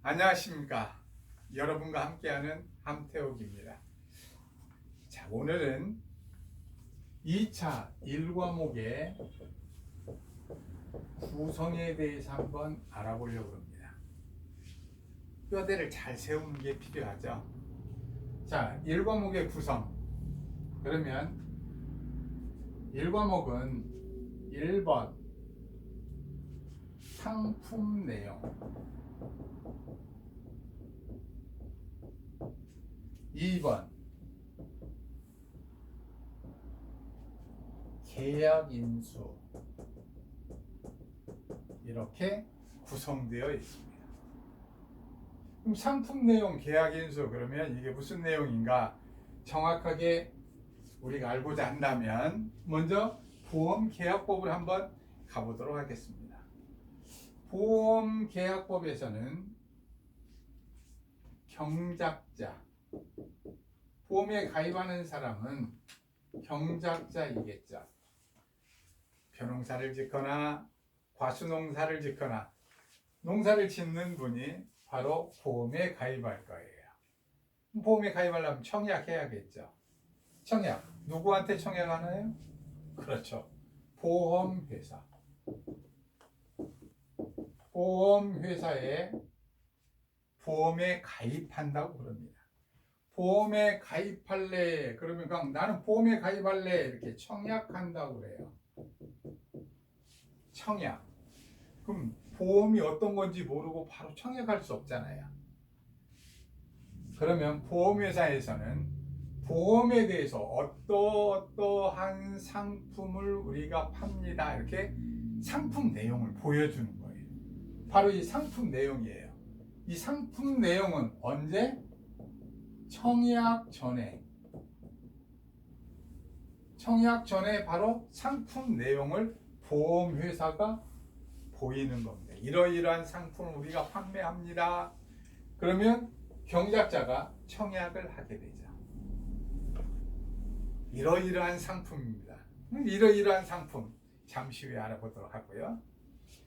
안녕하십니까. 여러분과 함께하는 함태욱입니다. 자, 오늘은 2차 1과목의 구성에 대해서 한번 알아보려고 합니다. 뼈대를 잘 세우는 게 필요하죠. 자, 1과목의 구성. 그러면 1과목은 1번 상품 내용, 2번 계약 인수, 이렇게 구성되어 있습니다. 그럼 상품 내용, 계약 인수, 그러면 이게 무슨 내용인가 정확하게 우리가 알고자 한다면 먼저 보험계약법을 한번 가보도록 하겠습니다. 보험계약법에서는 경작자, 보험에 가입하는 사람은 경작자이겠죠. 벼농사를 짓거나 과수농사를 짓거나 농사를 짓는 분이 바로 보험에 가입할 거예요. 보험에 가입하려면 청약해야겠죠. 청약, 누구한테 청약하나요? 그렇죠. 보험회사. 보험회사에 보험에 가입한다고 그럽니다. 보험에 가입할래, 그러면 그냥 나는 보험에 가입할래, 이렇게 청약한다고 그래요. 청약. 그럼 보험이 어떤 건지 모르고 바로 청약할 수 없잖아요. 그러면 보험회사에서는 보험에 대해서 어떠한 상품을 우리가 팝니다, 이렇게 상품 내용을 보여주는 거예요. 바로 이 상품 내용이에요. 이 상품 내용은 언제? 청약 전에. 청약 전에 바로 상품 내용을 보험회사가 보이는 겁니다. 이러이러한 상품을 우리가 판매합니다. 그러면 경작자가 청약을 하게 되죠. 이러이러한 상품입니다. 이러이러한 상품 잠시 후에 알아보도록 하고요.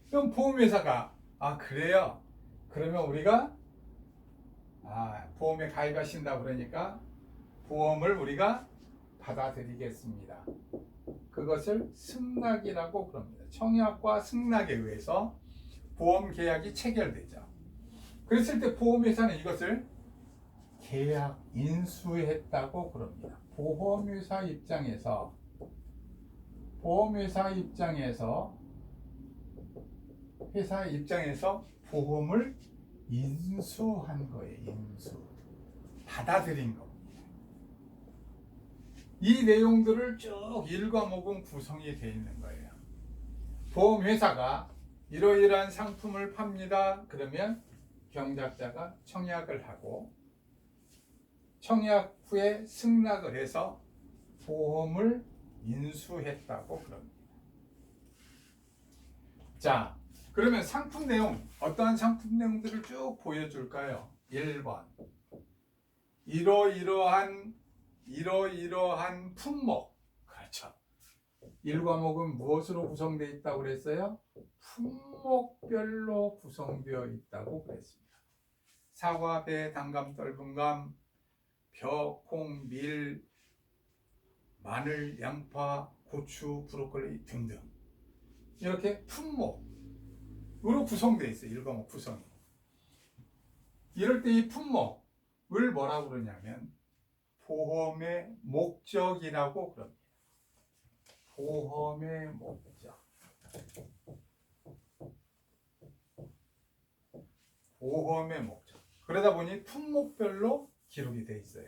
그럼 보험회사가 그래요? 그러면 우리가 보험에 가입하신다 그러니까 보험을 우리가 받아들이겠습니다. 그것을 승낙이라고 그럽니다. 청약과 승낙에 의해서 보험 계약이 체결되죠. 그랬을 때 보험회사는 이것을 계약 인수했다고 그럽니다. 보험회사 입장에서 회사 입장에서 보험을 인수한 거예요. 인수. 받아들인 겁니다. 이 내용들을 쭉 1과목은 구성이 되어 있는 거예요. 보험회사가 이러이러한 상품을 팝니다. 그러면 경작자가 청약을 하고 청약 후에 승낙을 해서 보험을 인수했다고 그럽니다. 자, 그러면 상품 내용, 어떠한 상품 내용들을 쭉 보여줄까요? 1번 이러이러한 품목. 그렇죠. 1과목은 무엇으로 구성되어 있다고 그랬어요? 품목별로 구성되어 있다고 그랬습니다. 사과, 배, 단감, 떫은감, 벼, 콩, 밀, 마늘, 양파, 고추, 브로콜리 등등. 이렇게 품목으로 구성되어 있어요. 1과목 구성이. 이럴 때 이 품목을 뭐라고 그러냐면 보험의 목적이라고 그럽니다. 보험의 목적. 보험의 목적. 그러다 보니 품목별로 기록이 되어 있어요.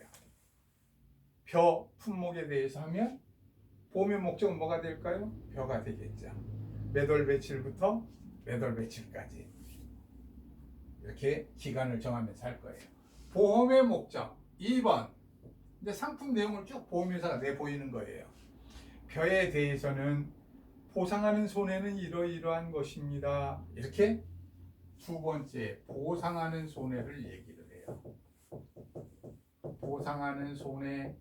벼 품목에 대해서 하면 보험의 목적은 뭐가 될까요? 벼가 되겠죠. 몇 월 며칠부터 몇 월 며칠까지 이렇게 기간을 정하면서 할 거예요. 보험의 목적 2번. 이제 상품 내용을 쭉 보험회사가 내보이는 거예요. 벼에 대해서는 보상하는 손해는 이러이러한 것입니다. 이렇게 두 번째 보상하는 손해를 얘기를 해요. 보상하는 손해,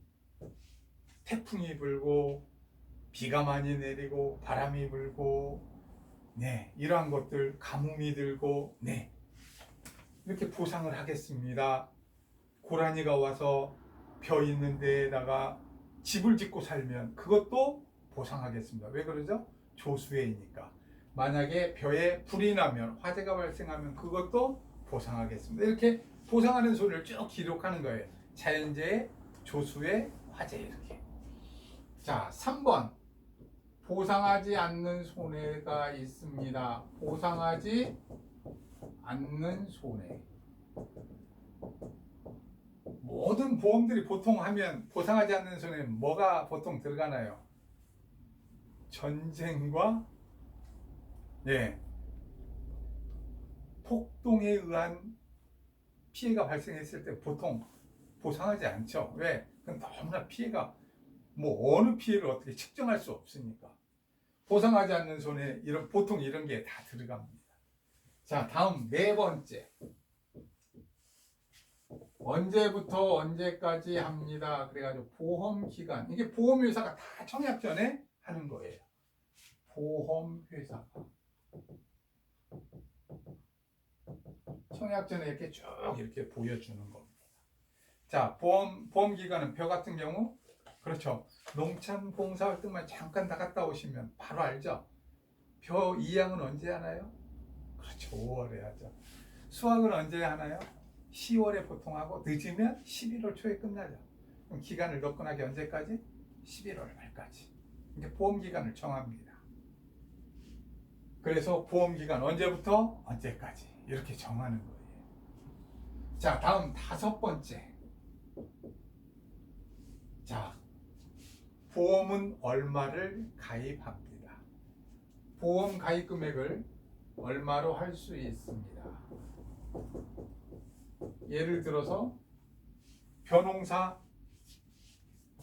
태풍이 불고 비가 많이 내리고 바람이 불고 이러한 것들, 가뭄이 들고 이렇게 보상을 하겠습니다. 고라니가 와서 벼 있는 데에다가 집을 짓고 살면 그것도 보상하겠습니다. 왜 그러죠? 조수회니까. 만약에 벼에 불이 나면 화재가 발생하면 그것도 보상하겠습니다. 이렇게 보상하는 소리를 쭉 기록하는 거예요. 자연재해, 조수회, 화재 이렇게. 자, 3번. 보상하지 않는 손해가 있습니다. 보상하지 않는 손해. 모든 보험들이 보통 하면 보상하지 않는 손해는 뭐가 보통 들어가나요? 전쟁과 폭동에 의한 피해가 발생했을 때 보통 보상하지 않죠. 왜? 그건 너무나 피해가 어느 피해를 어떻게 측정할 수 없으니까. 보상하지 않는 손해 보통 이런 게 다 들어갑니다. 자, 다음 4번째. 언제부터 언제까지 합니다. 그래가지고 보험기간. 이게 보험회사가 다 청약 전에 하는 거예요. 보험회사가. 청약 전에 이렇게 쭉 이렇게 보여주는 겁니다. 자, 보험기간은 벼 같은 경우, 그렇죠. 농촌 봉사활동만 잠깐 나갔다 오시면 바로 알죠. 벼 이양은 언제 하나요? 그렇죠. 5월에 하죠. 수확은 언제 하나요? 10월에 보통 하고 늦으면 11월 초에 끝나죠. 그럼 기간을 너끈하게 언제까지? 11월 말까지. 이게 보험기간을 정합니다. 그래서 보험기간 언제부터 언제까지 이렇게 정하는 거예요. 자, 다음 5번째. 자, 보험은 얼마를 가입합니다. 보험 가입 금액을 얼마로 할 수 있습니다. 예를 들어서 벼농사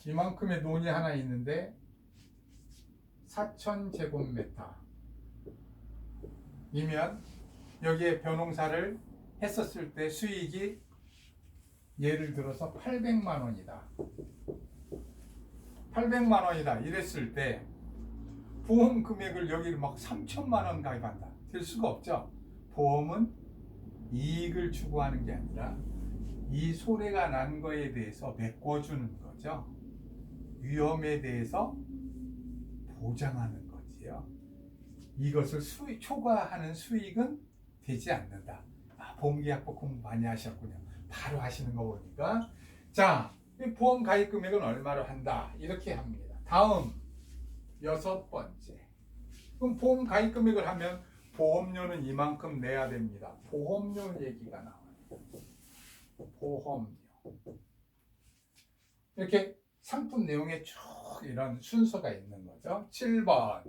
이만큼의 논이 하나 있는데 4,000제곱미터 이면 여기에 벼농사를 했었을 때 수익이 예를 들어서 800만 원이다. 800만 원이다 이랬을 때 보험 금액을 여기를 막 3천만 원 가입한다. 될 수가 없죠. 보험은 이익을 추구하는 게 아니라 이 손해가 난 거에 대해서 메꿔주는 거죠. 위험에 대해서 보장하는 거지요. 이것을 초과하는 수익은 되지 않는다. 보험계약법 공부 많이 하셨군요. 바로 하시는 거 보니까. 자, 보험 가입 금액은 얼마로 한다. 이렇게 합니다. 다음 6번째. 그럼 보험 가입 금액을 하면 보험료는 이만큼 내야 됩니다. 보험료 얘기가 나와요. 보험료. 이렇게 상품 내용에 쭉 이런 순서가 있는 거죠. 7번.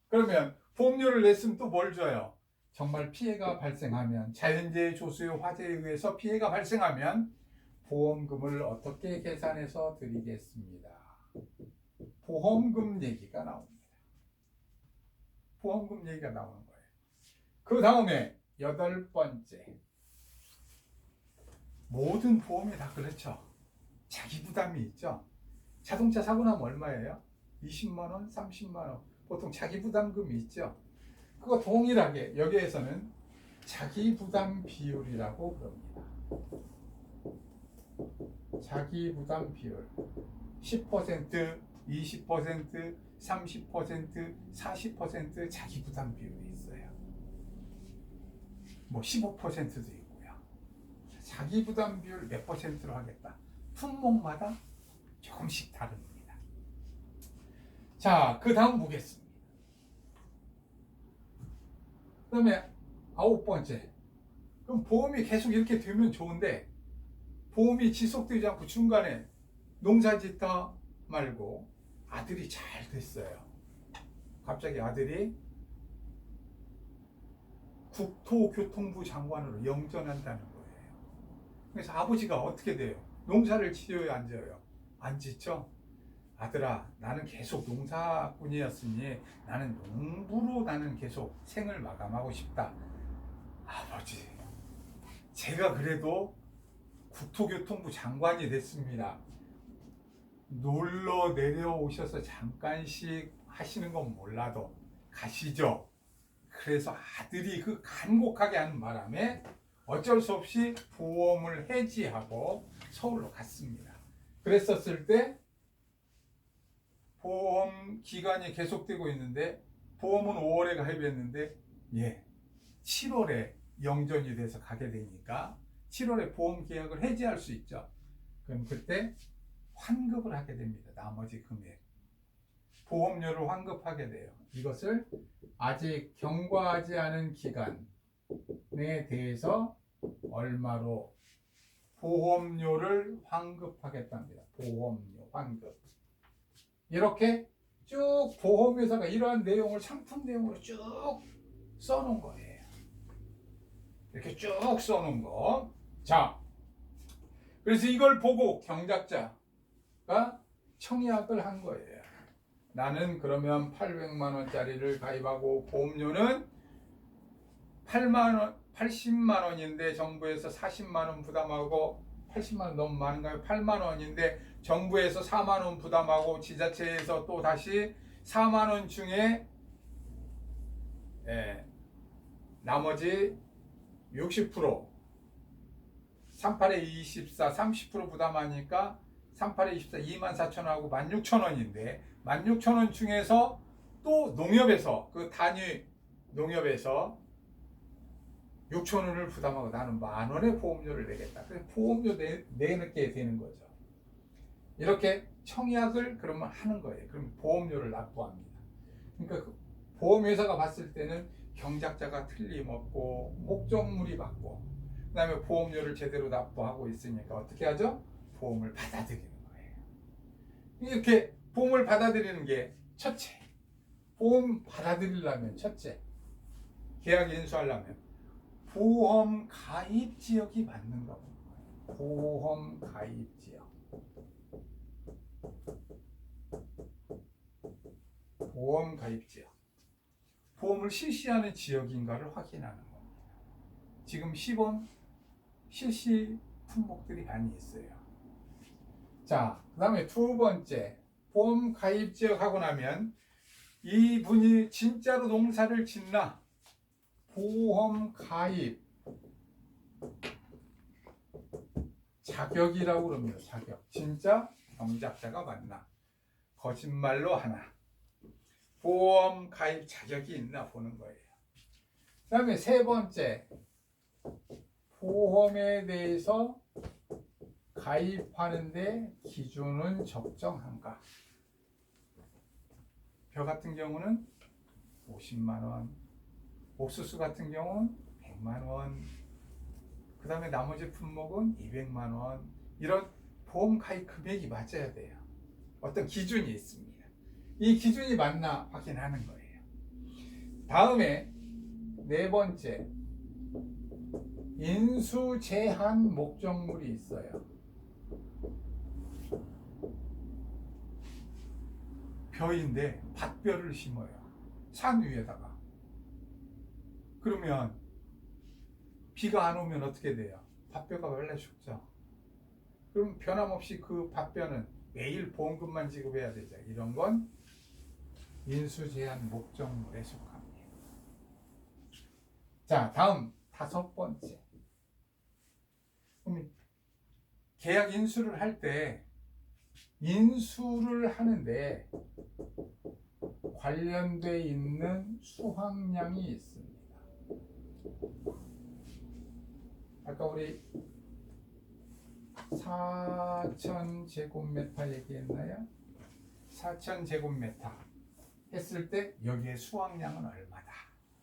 그러면 보험료를 냈으면 또 뭘 줘요? 정말 피해가 발생하면, 자연재해, 조수의 화재에 의해서 피해가 발생하면 보험금을 어떻게 계산해서 드리겠습니다. 보험금 얘기가 나옵니다. 보험금 얘기가 나오는 거예요. 그 다음에 8번째. 모든 보험이 다 그렇죠. 자기 부담이 있죠. 자동차 사고 나면 얼마예요? 20만 원, 30만 원. 보통 자기 부담금이 있죠. 그거 동일하게 여기에서는 자기 부담 비율이라고 부릅니다. 자기 부담 비율 10%, 20%, 30%, 40% 자기 부담 비율이 있어요. 15%도 있고요. 자기 부담 비율 몇 %로 하겠다. 품목마다 조금씩 다릅니다. 자, 그 다음 보겠습니다. 그 다음에 9번째. 그럼 보험이 계속 이렇게 되면 좋은데 보험이 지속되지 않고 중간에 농사 짓다 말고 아들이 잘 됐어요. 갑자기 아들이 국토교통부 장관으로 영전한다는 거예요. 그래서 아버지가 어떻게 돼요? 농사를 지어요, 안 지어요? 안 짓죠? 아들아, 나는 계속 농사꾼이었으니 나는 농부로 나는 계속 생을 마감하고 싶다. 아버지, 제가 그래도 국토교통부 장관이 됐습니다. 놀러 내려오셔서 잠깐씩 하시는 건 몰라도 가시죠. 그래서 아들이 그 간곡하게 하는 바람에 어쩔 수 없이 보험을 해지하고 서울로 갔습니다. 그랬었을 때 보험 기간이 계속되고 있는데 보험은 5월에 가입했는데 7월에 영전이 돼서 가게 되니까 7월에 보험 계약을 해지할 수 있죠. 그럼 그때 환급을 하게 됩니다. 나머지 금액. 보험료를 환급하게 돼요. 이것을 아직 경과하지 않은 기간에 대해서 얼마로 보험료를 환급하겠답니다. 보험료 환급. 이렇게 쭉 보험회사가 이러한 내용을 상품 내용으로 쭉 써놓은 거예요. 이렇게 쭉 써놓은 거. 자, 그래서 이걸 보고 경작자가 청약을 한 거예요. 나는 그러면 800만 원짜리를 가입하고 보험료는 80만 원인데 정부에서 40만 원 부담하고 80만 원 너무 많은가요? 8만 원인데 정부에서 4만 원 부담하고 지자체에서 또 다시 4만 원 중에 나머지 60% 38에 24 30% 부담하니까 38에 24 24,000원하고 16,000원인데 16,000원 중에서 또 농협에서 그 단위 농협에서 6,000원을 부담하고 나는 10,000원의 보험료를 내겠다. 그래서 보험료 내게 되는 거죠. 이렇게 청약을 그러면 하는 거예요. 그럼 보험료를 납부합니다. 그러니까 그 보험회사가 봤을 때는 경작자가 틀림없고 목적물이 맞고 그 다음에 보험료를 제대로 납부하고 있으니까 어떻게 하죠? 보험을 받아들이는 거예요. 이렇게 보험을 받아들이는 게 첫째. 보험 받아들이려면 첫째. 계약 인수하려면 보험 가입 지역이 맞는 거. 보험 가입 지역. 보험 가입 지역. 보험을 실시하는 지역인가를 확인하는 겁니다. 지금 시범 실시 품목들이 많이 있어요. 자, 그 다음에 두 번째. 보험 가입 지역 하고 나면 이분이 진짜로 농사를 짓나? 보험 가입 자격이라고 그럽니다. 자격. 진짜 경작자가 맞나? 거짓말로 하나? 보험 가입 자격이 있나 보는 거예요. 그 다음에 세 번째. 보험에 대해서 가입하는데 기준은 적정한가? 벼 같은 경우는 50만 원, 옥수수 같은 경우는 100만 원, 그 다음에 나머지 품목은 200만 원. 이런 보험 가입 금액이 맞아야 돼요. 어떤 기준이 있습니다. 이 기준이 맞나 확인하는 거예요. 다음에 네 번째, 인수 제한 목적물이 있어요. 벼인데 밭벼를 심어요. 산 위에다가. 그러면 비가 안 오면 어떻게 돼요? 밭벼가 원래 죽죠. 그럼 변함없이 그 밭벼는 매일 보험금만 지급해야 되죠. 이런 건 인수제한 목적물에 속합니다. 자, 다음 다섯 번째. 그럼 계약 인수를 할 때 인수를 하는데 관련돼 있는 수확량이 있습니다. 아까 우리 4,000제곱미터 얘기했나요? 4,000제곱미터 했을 때 여기에 수확량은 얼마다.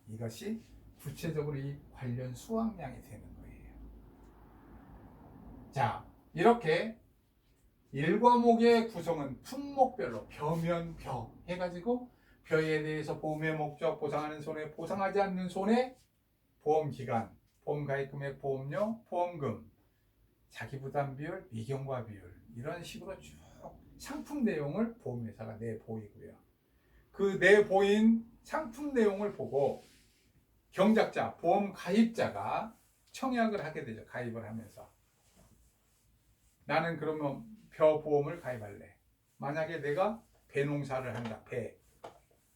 이것이 구체적으로 이 관련 수확량이 되는 거예요. 자, 이렇게 일과목의 구성은 품목별로 벼면 벼 해가지고 벼에 대해서 보험의 목적, 보상하는 손해, 보상하지 않는 손해, 보험기간, 보험가입금액, 보험료, 보험금, 자기부담 비율, 미경과 비율 이런 식으로 쭉 상품 내용을 보험회사가 내보이고요. 그 내보인 상품 내용을 보고 경작자, 보험 가입자가 청약을 하게 되죠. 가입을 하면서 나는 그러면 벼 보험을 가입할래. 만약에 내가 배농사를 한다.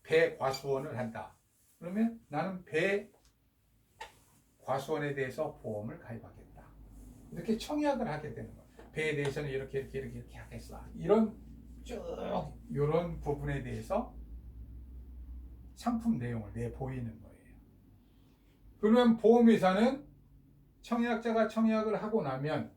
배 과수원을 한다. 그러면 나는 배 과수원에 대해서 보험을 가입하겠다. 이렇게 청약을 하게 되는 거예요. 배에 대해서는 이렇게 하겠어. 이런 쭉 이런 부분에 대해서 상품 내용을 내보이는 거예요. 그러면 보험회사는 청약자가 청약을 하고 나면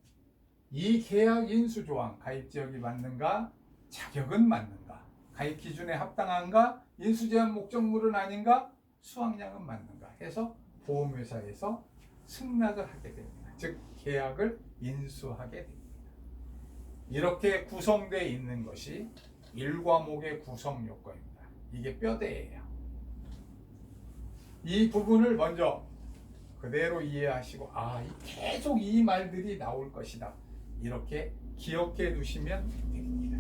이 계약 인수 조항, 가입 지역이 맞는가, 자격은 맞는가, 가입 기준에 합당한가, 인수 제한 목적물은 아닌가, 수확량은 맞는가 해서 보험회사에서 승낙을 하게 됩니다. 즉 계약을 인수하게 됩니다. 이렇게 구성되어 있는 것이 1과목의 구성 요건입니다. 이게 뼈대예요. 이 부분을 먼저 그대로 이해하시고 계속 이 말들이 나올 것이다. 이렇게 기억해 두시면 됩니다.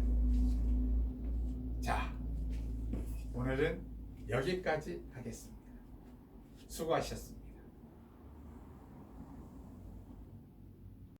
자, 오늘은 여기까지 하겠습니다. 수고하셨습니다.